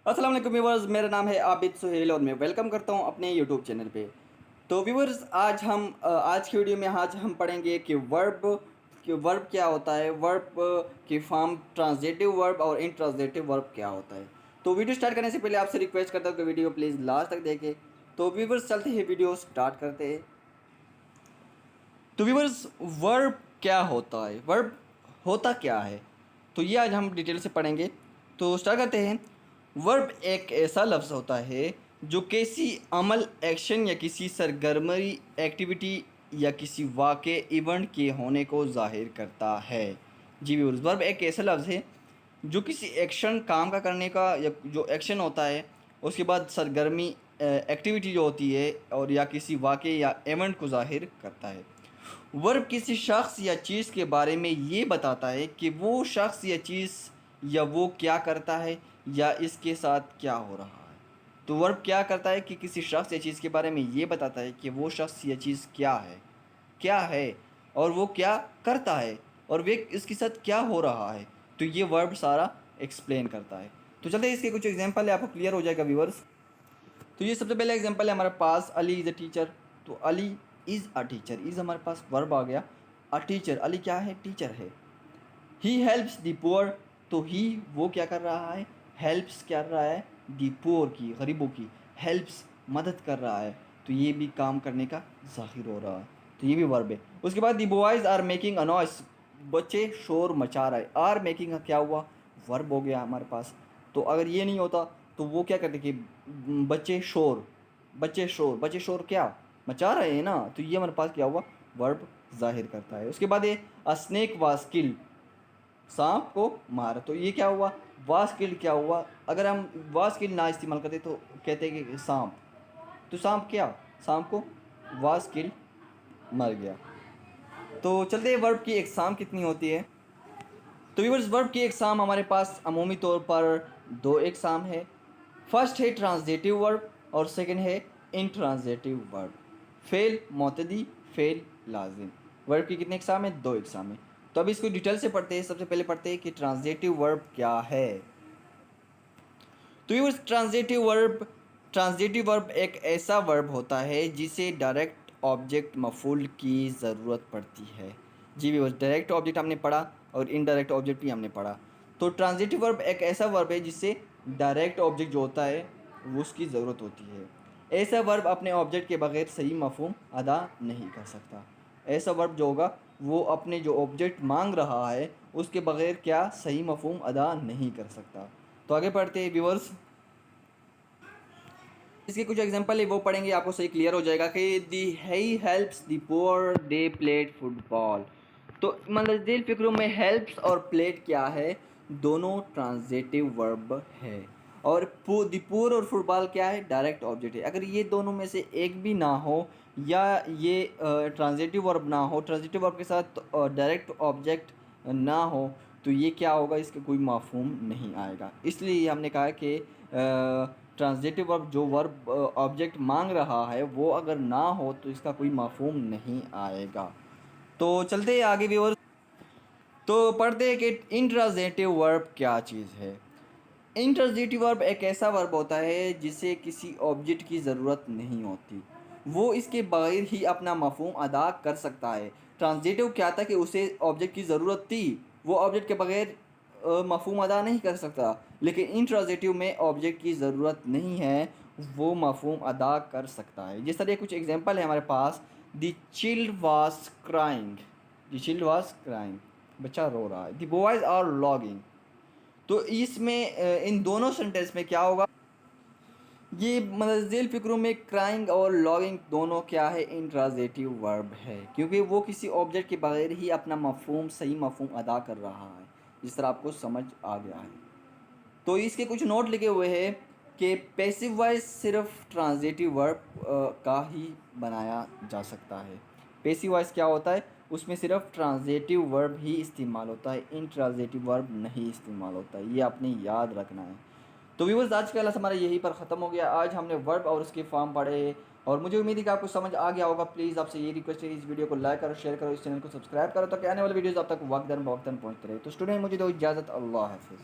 अस्सलाम वालेकुम व्यूवर्स, मेरा नाम है आबिद सुहेल और मैं वेलकम करता हूं अपने यूट्यूब चैनल पे। तो व्यूवर्स, आज की वीडियो में आज हम पढ़ेंगे कि वर्ब क्या होता है, वर्ब की फॉर्म ट्रांजिटिव वर्ब और इंट्रांजिटिव वर्ब क्या होता है। तो वीडियो स्टार्ट करने से पहले आपसे रिक्वेस्ट करता हूँ कि वीडियो प्लीज़ लास्ट तक देखें। तो व्यूवर्स, चलते हैं वीडियो स्टार्ट करते हैं। तो व्यूवर्स, वर्ब क्या होता है, वर्ब होता क्या है, तो ये आज हम डिटेल से पढ़ेंगे। तो स्टार्ट करते हैं। वर्ब एक ऐसा लफ्ज़ होता है जो किसी अमल, एक्शन या किसी सरगर्मी, एक्टिविटी या किसी वाक़े, इवेंट के होने को ज़ाहिर करता है। जी व्यूअर्स, वर्ब एक ऐसा लफ्ज़ है जो किसी एक्शन, काम का करने का, या जो एक्शन होता है उसके बाद सरगर्मी, एक्टिविटी जो होती है, और या किसी वाक़े या इवेंट को ज़ाहिर करता है। वर्ब किसी शख्स या चीज़ के बारे में ये बताता है कि वो शख्स या चीज़ या वो क्या करता है या इसके साथ क्या हो रहा है। तो वर्ब क्या करता है कि किसी शख्स या चीज़ के बारे में ये बताता है कि वो शख्स या चीज़ क्या है और वो क्या करता है और वे इसके साथ क्या हो रहा है। तो ये वर्ब सारा एक्सप्लेन करता है। तो चलते इसके कुछ एग्जांपल है, आपको क्लियर हो जाएगा व्यूअर्स। तो ये सबसे पहला एग्जांपल है हमारे पास, अली इज़ अ टीचर। तो Ali is a teacher, is हमारे पास वर्ब आ गया। अ टीचर, अली क्या है, टीचर है। ही हेल्प्स द पुअर, तो ही वो क्या कर रहा है, हेल्प्स क्या कर रहा है, द पुअर की, गरीबों की, हेल्प्स मदद कर रहा है। तो ये भी काम करने का ज़ाहिर हो रहा है, तो ये भी वर्ब है। उसके बाद the boys are making a noise, बच्चे शोर मचा रहे। आर मेकिंग का क्या हुआ, वर्ब हो गया हमारे पास। तो अगर ये नहीं होता तो वो क्या करते कि बच्चे शोर क्या मचा रहे हैं ना, तो ये हमारे पास क्या हुआ, वर्ब ज़ाहिर करता है। उसके बाद ये अ स्नेक वाज किल्ड, सांप को मारा। तो ये क्या हुआ, वाज किल्ड क्या हुआ। अगर हम वाज किल्ड ना इस्तेमाल करते तो कहते हैं कि सांप, तो सांप क्या, सांप को वाज किल्ड, मर गया। तो चलते हैं वर्ब की एग्ज़ाम कितनी होती है। तो व्यूअर्स, वर्ब की एग्ज़ाम हमारे पास अमूमी तौर पर दो एग्ज़ाम है। फर्स्ट है ट्रांजिटिव वर्ब और सेकंड है इंट्रांजिटिव वर्ब। फेल मोतदी, फेल लाजिम। वर्ब की कितने एग्ज़ाम है, दो एग्ज़ाम है। तो अब इसको डिटेल से पढ़ते हैं। सबसे पहले पढ़ते हैं कि ट्रांजिटिव वर्ब क्या है। तो व्यूअर्स, ट्रांजिटिव वर्ब एक ऐसा वर्ब होता है जिसे डायरेक्ट ऑब्जेक्ट मफूल की ज़रूरत पड़ती है। जी व्यूअर्स, डायरेक्ट ऑब्जेक्ट हमने पढ़ा और इनडायरेक्ट ऑब्जेक्ट भी हमने पढ़ा। तो ट्रांजिटिव वर्ब एक ऐसा वर्ब है जिससे डायरेक्ट ऑब्जेक्ट जो होता है वो उसकी ज़रूरत होती है। ऐसा वर्ब अपने ऑब्जेक्ट के बगैर सही मफहूम अदा नहीं कर सकता। ऐसा वर्ब जो होगा वो अपने जो ऑब्जेक्ट मांग रहा है उसके बगैर क्या सही मफहूम अदा नहीं कर सकता। तो आगे पढ़ते हैं व्यूअर्स। इसके कुछ एग्जांपल है वो पढ़ेंगे, आपको सही क्लियर हो जाएगा कि दी he helps the poor they played football. तो मंजिल फिक्रों में हेल्प्स और प्लेड क्या है, दोनों ट्रांजिटिव वर्ब है। और द पुअर और फुटबॉल क्या है, डायरेक्ट ऑब्जेक्ट है। अगर ये दोनों में से एक भी ना हो या ये ट्रांजिटिव वर्ब ना हो, ट्रांजिटिव वर्ब के साथ डायरेक्ट ऑब्जेक्ट ना हो, तो ये क्या होगा, इसका कोई मफहूम नहीं आएगा। इसलिए हमने कहा कि ट्रांजिटिव वर्ब जो वर्ब ऑब्जेक्ट मांग रहा है वो अगर ना हो तो इसका कोई मफहूम नहीं आएगा। तो चलते हैं आगे व्यूअर्स। तो पढ़ते हैं कि इंट्रांजिटिव वर्ब क्या चीज़ है। इंट्रांजिटिव वर्ब एक ऐसा वर्ब होता है जिसे किसी ऑब्जेक्ट की ज़रूरत नहीं होती, वो इसके बगैर ही अपना मफहूम अदा कर सकता है। ट्रांजिटिव क्या था कि उसे ऑब्जेक्ट की ज़रूरत थी, वो ऑब्जेक्ट के बगैर मफहूम अदा नहीं कर सकता। लेकिन इंट्रांजिटिव में ऑब्जेक्ट की ज़रूरत नहीं है, वो मफहूम अदा कर सकता है। जिस तरह कुछ एग्जांपल है हमारे पास, the child was crying, the child was crying, बच्चा रो रहा है। The boys are logging. तो इसमें इन दोनों सेंटेंस में क्या होगा, ये मनजिल फिक्रों में क्राइंग और लॉगिंग दोनों क्या है, इंट्रांजिटिव वर्ब है, क्योंकि वो किसी ऑब्जेक्ट के बगैर ही अपना मफहूम, सही मफहूम अदा कर रहा है। जिस तरह आपको समझ आ गया है। तो इसके कुछ नोट लिखे हुए हैं कि पैसिव वॉइस सिर्फ ट्रांजिटिव वर्ब का ही बनाया जा सकता है। पैसिव वॉइस क्या होता है, उसमें सिर्फ ट्रांजिटिव वर्ब ही इस्तेमाल होता है, इंट्रांजिटिव वर्ब नहीं इस्तेमाल होता है। ये आपने याद रखना है। तो व्यूअर्स, आज का क्लास हमारा यहीं पर ख़त्म हो गया। आज हमने वर्ब और उसके फॉर्म पढ़े और मुझे उम्मीद है कि आपको समझ आ गया होगा। प्लीज़ आपसे ये रिक्वेस्ट है, इस वीडियो को लाइक करो, शेयर करो, इस चैनल को सब्सक्राइब करो ताकि आने वाले वीडियोज़ आप तक वक्तन बवक्तन पहुँचते रहे। तो स्टूडेंट, मुझे दो इजाज़त, अल्लाह हाफिज़।